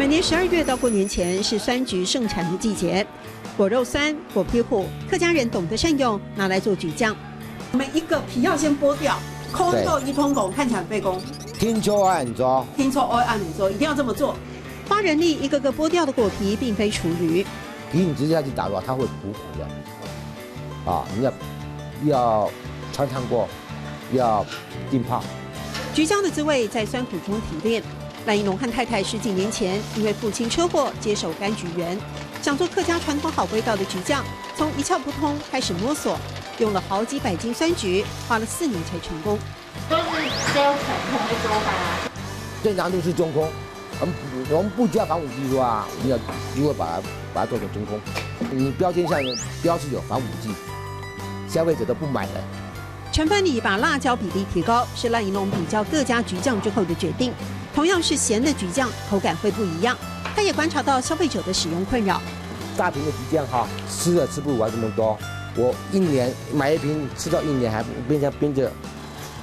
年12月到过年前是酸橘盛产的季节，果肉酸，果皮糊，客家人懂得善用，拿来做橘酱。我们一个皮要先剥掉，抠到一通拱，看起来很费工。听说按做，听说按你说，一定要这么做。花人力一个个剥掉的果皮，并非厨余。皮你直接下去打的话，它会苦苦的。啊，你要穿烫过，要浸泡。橘酱的滋味在酸苦中提炼。赖英龙和太太10几年前因为父亲车祸接手柑橘园，想做客家传统好味道的橘酱，从一窍不通开始摸索，用了好几百斤酸橘，花了4年才成功。都是只有传统的做法啊。最难度是中空，我们不加防腐剂的话，你要如果把它做成中空，你标签上标示有防腐剂，消费者都不买了。成分里把辣椒比例提高，是赖英龙比较各家橘酱之后的决定。同样是咸的橘酱，口感会不一样。他也观察到消费者的使用困扰。大瓶的橘酱哈，吃不完这么多，我1年买一瓶，吃到1年还冰着。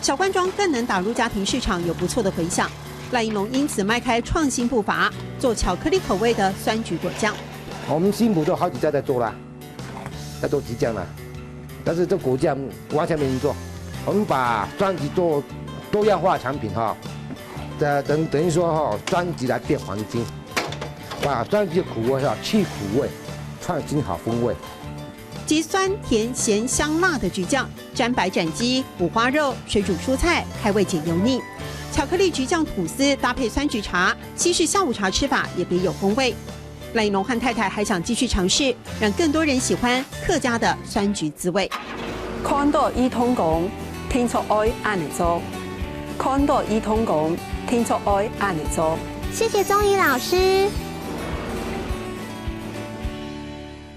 小罐装更能打入家庭市场，有不错的回响。赖英龙因此迈开创新步伐，做巧克力口味的酸橘果酱。我们新埔都好几家在做了，在做橘酱了，但是这果酱完全没人做。我们把酸橘做多样化产品哈。等于说哈，酸橘来变黄金，把酸橘的苦味去苦味，创新好风味。集酸甜咸香辣的橘酱，沾白斩鸡、五花肉、水煮蔬菜，开胃解油腻。巧克力橘酱吐司搭配酸橘茶，西式下午茶吃法也别有风味。赖英龙和太太还想继续尝试，让更多人喜欢客家的酸橘滋味。看到一通講，聽出愛按嚟做；看到一通講，聽出愛按嚟做。谢谢宗怡老师。